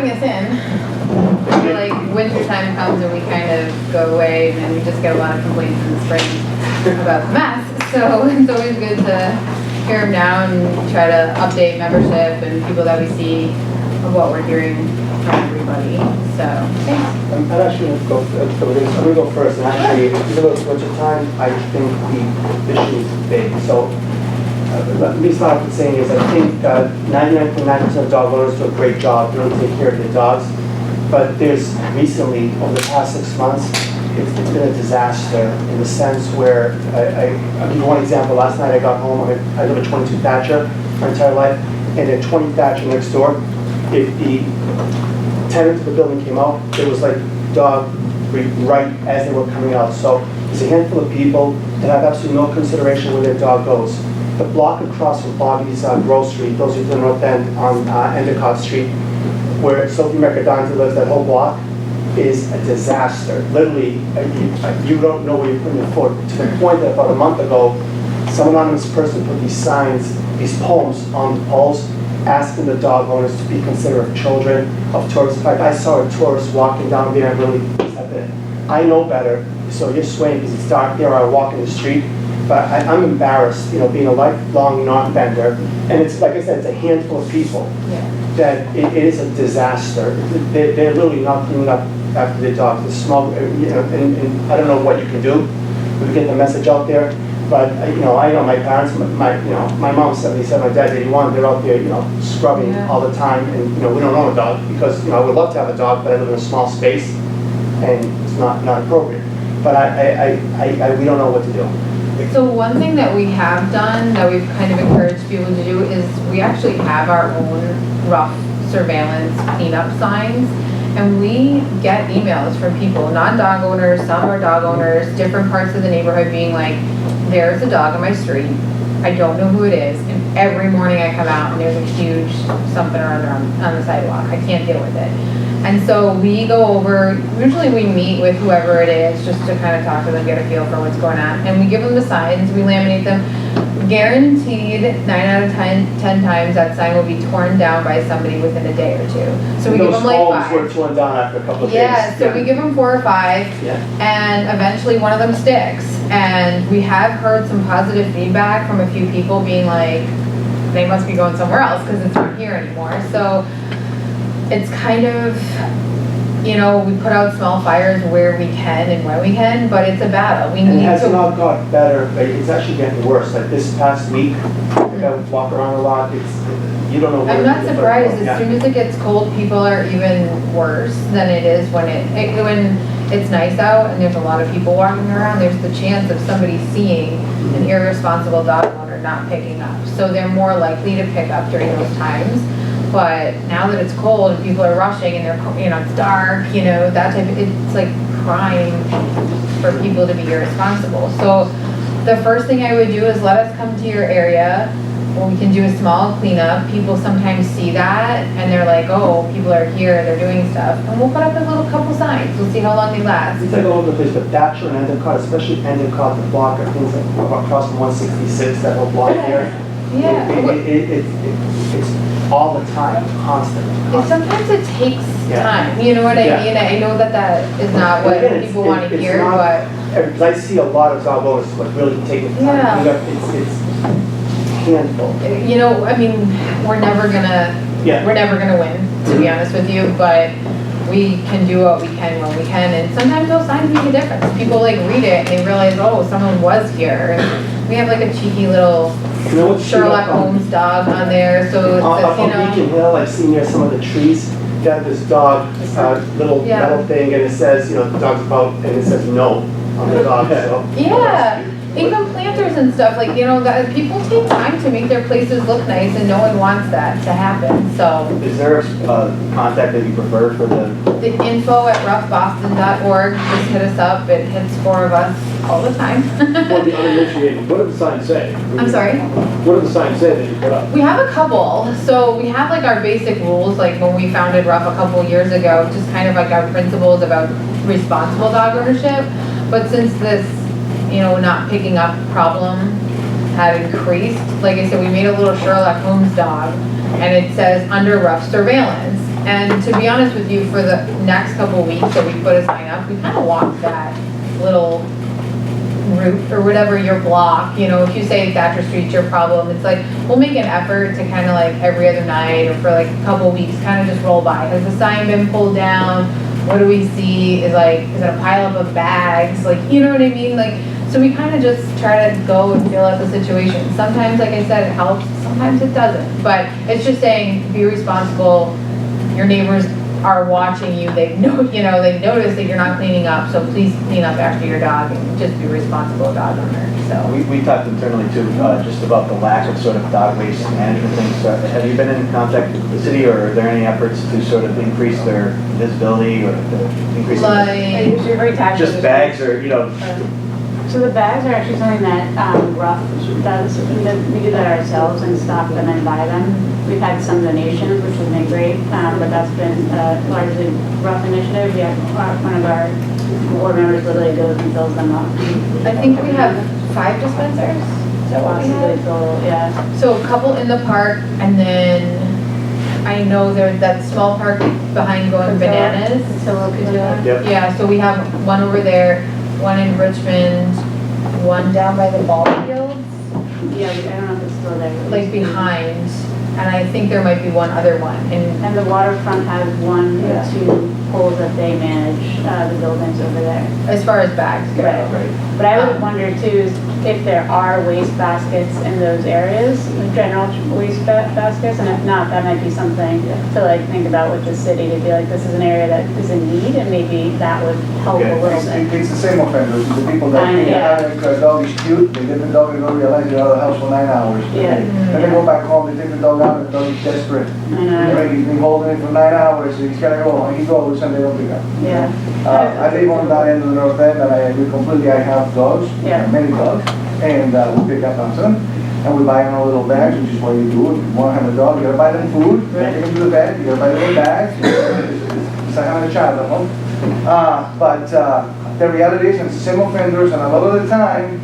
locking us in. Like winter time comes and we kind of go away, and then we just get a lot of complaints in the spring about the mess. So it's always good to hear them now and try to update membership and people that we see of what we're hearing from everybody. So thanks. I'm actually going to go for this. I'm going to go first. And actually, even though it's winter time, I think the issue is big. So let me start with saying is I think 99.9% of dog owners do a great job. They don't take care of their dogs. But there's recently, over the past 6 months, it's been a disaster in the sense where, I'll give you one example. Last night I got home, I live at 22 Thatcher my entire life, and at 20 Thatcher next door, if the tenant of the building came out, there was like dog right as they were coming out. So there's a handful of people that have absolutely no consideration where their dog goes. The block across from Bobby's Grocery, those who do the North End on Endicott Street, where Sophie Mercadante lives, that whole block is a disaster. Literally, you don't know where you're putting your foot. To the point that about a month ago, some anonymous person put these signs, these poems on the poles, asking the dog owners to be considerate of children, of tourists. In fact, I saw a tourist walking down there and really stepped in. I know better, so you're swaying because it's dark there, I walk in the street, but I'm embarrassed, being a lifelong non-bender, and it's, like I said, it's a handful of people. Yeah. That it is a disaster. They're literally not cleaning up after their dogs. The small, and I don't know what you can do to get the message out there. But I know my parents, my mom's 77, my dad's 81. They're out there, scrubbing all the time, and we don't own a dog because I would love to have a dog, but I live in a small space, and it's not appropriate. But we don't know what to do. So one thing that we have done that we've kind of encouraged people to do is we actually have our own RUFF surveillance cleanup signs, and we get emails from people, non-dog owners, some are dog owners, different parts of the neighborhood being like, there's a dog on my street, I don't know who it is, and every morning I come out and there's a huge something or other on the sidewalk, I can't deal with it. And so we go over, usually we meet with whoever it is just to kind of talk to them, get a feel for what's going on. And we give them the signs, we laminate them. Guaranteed 9 out of 10 times that sign will be torn down by somebody within a day or two. So we give them like 5. Those were torn down after a couple of days. Yeah, so we give them 4 or 5, and eventually one of them sticks. And we have heard some positive feedback from a few people being like, they must be going somewhere else because it's not here anymore. So it's kind of, we put out small fires where we can and when we can, but it's a battle. It has not got better, but it's actually getting worse. Like this past week, I would walk around a lot. You don't know where I'm not surprised. As soon as it gets cold, people are even worse than it is when it's nice out and there's a lot of people walking around. There's the chance of somebody seeing an irresponsible dog owner not picking up. So they're more likely to pick up during those times. But now that it's cold and people are rushing and they're, it's dark, that type of, it's like prime for people to be irresponsible. So the first thing I would do is let us come to your area where we can do a small cleanup. People sometimes see that and they're like, oh, people are here, they're doing stuff. And we'll put up a little couple signs. We'll see how long they last. It's like all over the place, but Thatcher and Endicott, especially Endicott, the block, I think it's like across from 166, that whole block there. Yeah. It's all the time, constantly. Sometimes it takes time, you know what I mean? I know that is not what people want to hear, but... Because I see a lot of dog owners like really taking time. Yeah. It's handful. We're never gonna win, to be honest with you, but we can do what we can when we can, and sometimes those signs make a difference. People read it and they realize, oh, someone was here. And we have a cheeky little Sherlock Holmes dog on there, so it's on Beacon Hill, I've seen near some of the trees, you got this dog, little metal thing, and it says, the dog's about, and it says no on the dog. So. Yeah. Even planters and stuff, that people take time to make their places look nice, and no one wants that to happen, so. Is there a contact that you prefer for the info at ruffboston.org, just hit us up, it hits 4 of us all the time. For the uninitiated, what do the signs say? I'm sorry? What do the signs say that you put up? We have a couple, so we have our basic rules, when we founded RUFF a couple years ago, just kind of our principles about responsible dog ownership, but since this not picking up problem had increased. Like I said, we made a little Sherlock Holmes dog, and it says under RUFF surveillance. And to be honest with you, for the next couple of weeks that we put a sign up, we kind of walk that little route or whatever your block, you know, if you say Thatcher Street's your problem, it's like, we'll make an effort to kind of like every other night or for like a couple of weeks, kind of just roll by. Has the sign been pulled down? What do we see? Is it a pile up of bags? Like, you know what I mean? Like, so we kind of just try to go and feel out the situation. Sometimes, like I said, it helps, sometimes it doesn't. But it's just saying, be responsible. Your neighbors are watching you. They know, you know, they notice that you're not cleaning up. So please clean up after your dog and just be a responsible dog owner. So We talked internally too, just about the lack of sort of dog waste management things. Have you been in contact with the city, or are there any efforts to sort of increase their visibility or to increase like, just bags or, you know? So the bags are actually something that RUFF does. We do that ourselves and stock them and buy them. We've had some donations, which has been great, but that's been largely RUFF initiative. We have one of our board members literally goes and fills them up. I think we have 5 dispensers. Is that what we Possibly have? total, yeah. So a couple in the park, and then I know there's that small park behind Going Bananas. Yep. Yeah, so we have one over there, one in Richmond, one down by the ball fields, Yeah, I don't know if it's still there. like behind, and I think there might be one other one. And the waterfront has one or two poles that they manage, the buildings over there. As far as bags go. Right. But I would wonder too, is if there are waste baskets in those areas, general waste baskets, and if not, that might be something to like think about with the city, to be like, this is an area that is in need, and maybe that would help a Okay. little bit. It's the same offenders, the people that think a dog is cute, they get the dog and don't realize they're out of the house for 9 hours. Yeah. Then they go back home, they take the dog out, and the dog is desperate. I know, He's been holding it for 9 hours, so he's gotta go, and he goes, and they don't pick up. yeah. I live on that end of the North End, and I agree completely, I have dogs, Yeah. many dogs, and we pick up on them, and we buy them a little bags, which is what you do. If you want to have a dog, you gotta buy them food, you gotta take them to the vet, you gotta buy them bags, it's like having a child at home. But the reality is, it's the same offenders, and a lot of the time,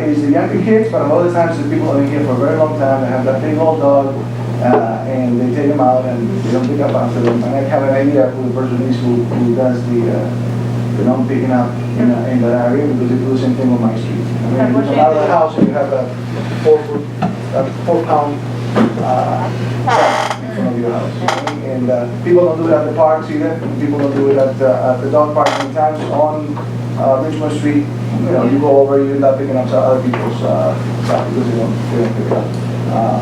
is the younger kids, but a lot of the times the people that have been here for a very long time, they have that big old dog, and they take them out and they don't pick up after them. And I have an idea who the person is who does the non-picking up in that area, because they do the same thing on my street. I mean, you come out of the house and you have a 4-pound sack in front of your house. And people don't do it at the parks either, and people don't do it at the dog park sometimes on Richmond Street. You know, you go over, you end up picking up other people's stuff because they don't pick it up.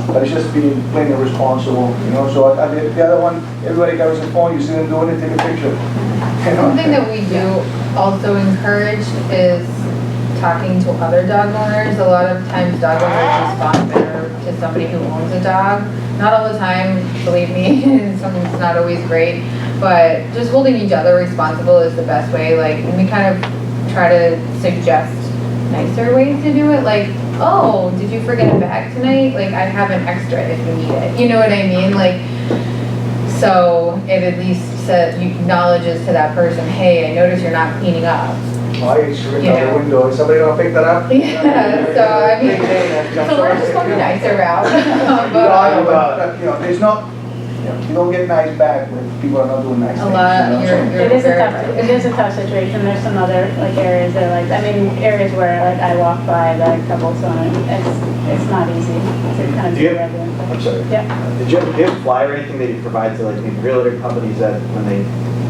But it's just being plain irresponsible, you know. So the other one, everybody carries a phone, you see them doing it, take a picture. You know? Something that we do also encourage is talking to other dog owners. A lot of times dog owners respond better to somebody who owns a dog. Not all the time, believe me, it's not always great, but just holding each other responsible is the best way. Like, and we kind of try to suggest nicer ways to do it, like, oh, did you forget a bag tonight? Like, I have an extra if you need it. You know what I mean? Like, so it at least acknowledges to that person, hey, I notice you're not cleaning up. I used to reach out the window, is somebody gonna pick that up? Yeah, so I mean, so we're just going the nicer route. But, you know, there's not, you don't get nice back when people are not doing nice A things. lot, you know, you're It is a very tough, right. it is a tough situation. There's some other like areas that like, I mean, areas where like I walk by that couple, so it's not easy to kind of Do you do have- everything. I'm sorry. Yeah. Did you have a flyer or anything that you provide to like maybe realtor companies that when they,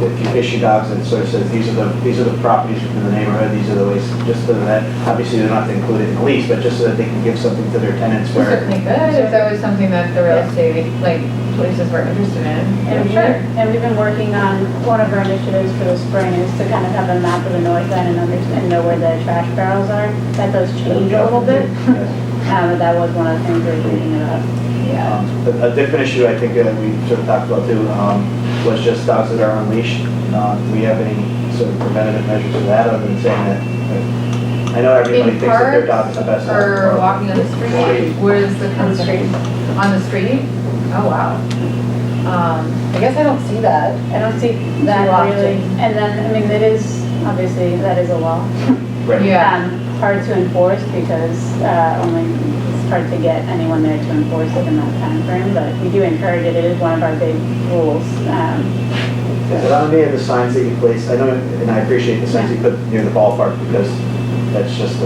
if you issue dogs, that sort of says these are the properties within the neighborhood, these are the ways, just so that, obviously they're not to include it in the lease, but just so that they can give something to their tenants We where. certainly could, if that was something that the real estate, like, places were interested in. And we've been working on, one of our initiatives for the spring is to kind of have a map of the North End and know where the trash barrels are. That does change a little bit, but that was one of the things we were thinking about. Yeah. A different issue I think that we sort of talked about too, was just dogs that are unleashed. Do we have any sort of preventative measures for that, other than saying that, I know everybody In thinks that their dog parks is the best dog. or walking on the street? Where is the On the street. On the street? Oh, wow. I guess I don't see that. I don't see Too that often. really. And then, I mean, it is, obviously, that is a law. Right. Yeah. Hard to enforce because only hard to get anyone there to enforce it in that time frame, but we do encourage it. It is one of our big rules. Is it on any of the signs that you place? I know, and I appreciate the signs you put near the ballpark because that's just,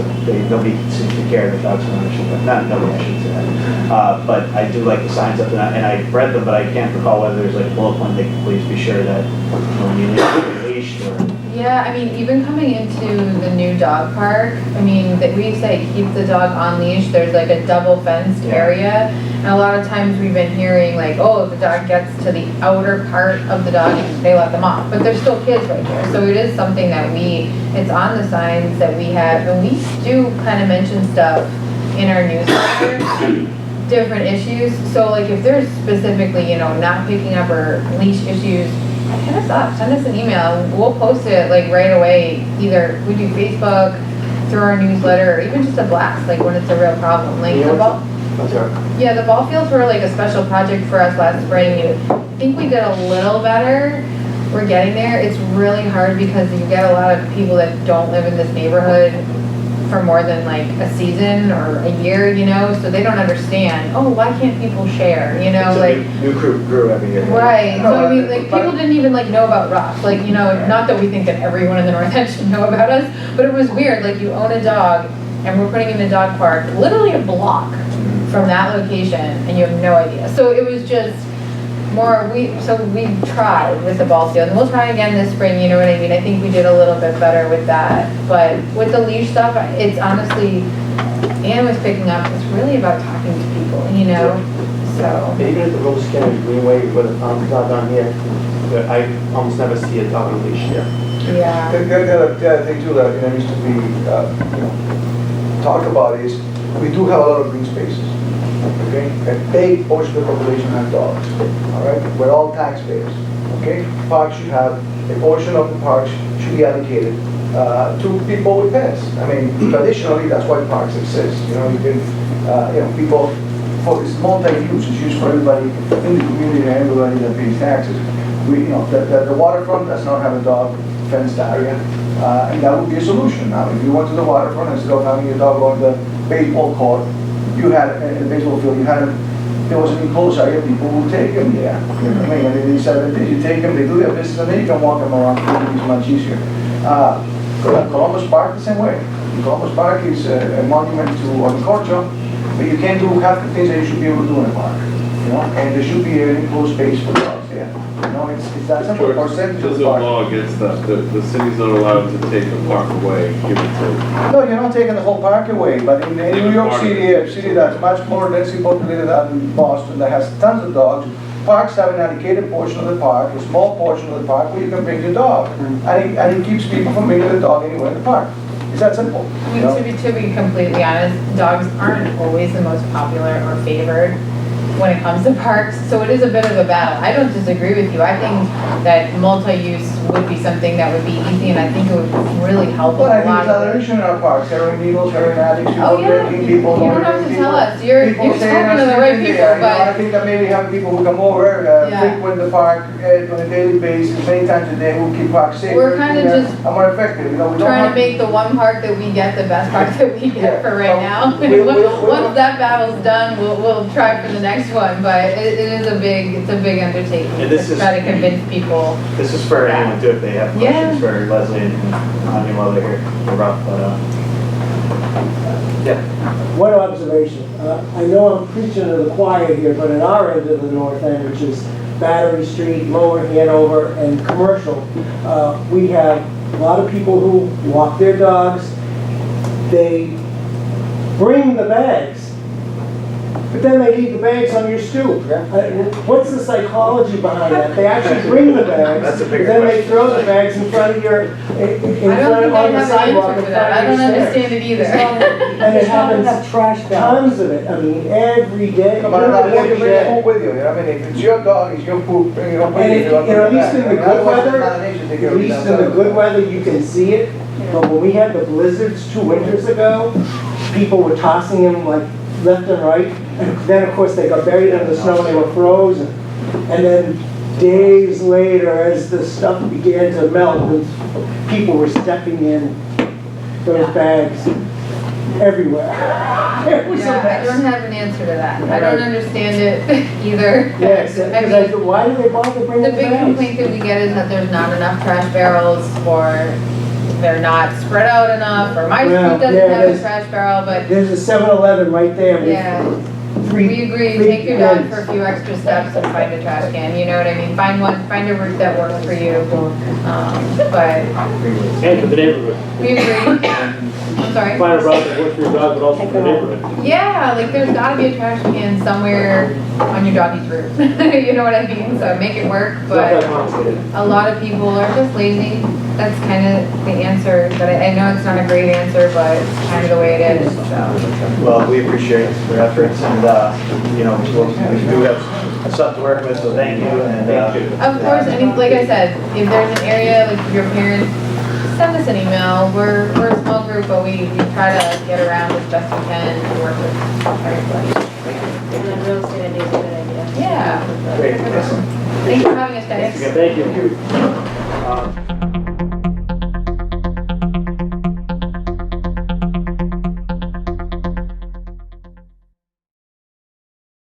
nobody seems to care that dogs are on the shoot. Not nobody, I shouldn't say that. But I do like the signs up there, and I read them, but I can't recall whether there's like a bullet point, they can please be sure that when you leave, you're leashed or. Yeah, I mean, even coming into the new dog park, I mean, that we say keep the dog on leash, there's like a double fenced area. And a lot of times we've been hearing like, oh, if the dog gets to the outer part of the dog, they let them off. But there's still kids right there. So it is something that it's on the signs that we have. And we do kind of mention stuff in our newsletter, different issues. So like if there's specifically, not picking up or leash issues, hit us up, send us an email, we'll post it like right away. Either we do Facebook, through our newsletter, or even just a blast, like when it's a real problem. Like the ball fields were like a special project for us last spring. I think we did a little better. We're getting there. It's really hard because you get a lot of people that don't live in this neighborhood for more than like a season or a year, so they don't understand, oh, why can't people share, New crew grew every year. Right, so I mean, like, people didn't even like know about RUFF, like, not that we think that everyone in the North End should know about us, but it was weird, like, you own a dog, and we're putting in a dog park, literally a block from that location, and you have no idea, so it was just we tried with the ball field, and we'll try again this spring, you know what I mean? I think we did a little bit better with that, but with the leash stuff, it's honestly, Ann was picking up, it's really about talking to people, so. Even at the Rose County Greenway where the fountains are down here, I almost never see a dog on a leash here. Yeah. The other thing too that needs to be talked about is we do have a lot of green spaces. Okay, a big portion of the population has dogs. All right, we're all taxpayers. Okay, parks should have a portion of the parks should be allocated to people with pets. I mean, traditionally that's why parks exist. You can, people. It's multi-use. It's used for everybody in the community and everybody that pays taxes. The waterfront does not have a dog fenced area, and that would be a solution. Now, if you went to the waterfront instead of having your dog on the baseball court, you had in the baseball field, there was an enclosed area, people would take them there. You know what I mean? And in these 7 days, you take them, they do their business, and then you can walk them around. It's much easier. Columbus Park, the same way. Columbus Park is a monument to horticulture, but you can't do half the things that you should be able to do in a park. And there should be an enclosed space for dogs there. It's that simple. There's a law against that. The city's not allowed to take the park away, give it to. No, you're not taking the whole park away, but in New York City, a city that's much more densely populated than Boston, that has tons of dogs, parks have an allocated portion of the park, a small portion of the park where you can bring your dog. And it keeps people from bringing the dog anywhere in the park. It's that simple. To be completely honest, dogs aren't always the most popular or favored when it comes to parks, so it is a bit of a battle. I don't disagree with you. I think that multi-use would be something that would be easy, and I think it would really help a But I think lot. there's other issues in our parks, heroin needles, heroin addicts, Oh yeah, drinking you people. don't have to tell us. You're People staying talking to the on right street people, there. I but think that maybe have people who come over, Yeah. frequent the park on a daily basis, many times a day, who keep parks safer. We're kinda and, just more effective, we don't trying to have. make the one park that we get the best park that we get for right now. We'll- Once that battle's done, we'll try for the next one, but it is a big undertaking And this to is- try to convince people. This is for anyone too, if they have Yeah. questions for Leslie and Anya while they're here, or Rob, but, yeah. One observation, I know I'm preaching to the choir here, but at our end of the North End, which is Battery Street, Lower Hanover, and Commercial, we have a lot of people who walk their dogs. They bring the bags, but then they leave the bags on your stoop. What's the psychology behind that? They actually bring the bags, That's a but bigger then they question. throw the bags in front of your, I don't think I have an answer for that. I don't understand it either. And it happens tons of it. I mean, every day. Come on, you bring your food with you, I mean, if it's your dog, it's your food, bring it home with And you. at least in the good weather, at least in the good weather, you can see it. But when we had the blizzards 2 winters ago, people were tossing them like left and right. And then, of course, they got buried in the snow and they were frozen. And then days later, as the stuff began to melt, people were stepping in those bags everywhere. It was a Yeah, I mess. don't have an answer to that. I don't understand it either. Yes, I because mean, why do they bother bringing the the big bags? complaint that we get is that there's not enough trash barrels, or they're not spread out enough, or my Well, street doesn't yeah, have a there's- trash barrel, but There's a 7-Eleven right there. yeah. Three- We agree, three take your dog bins. for a few extra steps and find a trash can, you know what I mean? Find a route that works for you. But And for the neighborhood. we agree. I'm sorry? Find a route that works for your dog, but also for the neighborhood. Yeah, like there's gotta be a trash can somewhere on your doggy's route. You know what I mean? So make it work, It's not that but complicated. a lot of people are just lazy. That's kind of the answer, but I know it's not a great answer, but it's kind of the way it is, so. Well, we appreciate your efforts and, we do have stuff to work with, so thank you and. Of course, like I said, if there's an area, like your parents, send us an email. We're a small group, but we try to get around as best we can and work with everybody. And then real estate idea is a good idea. Yeah. Great, excellent. Thanks for having us, guys. Thank you.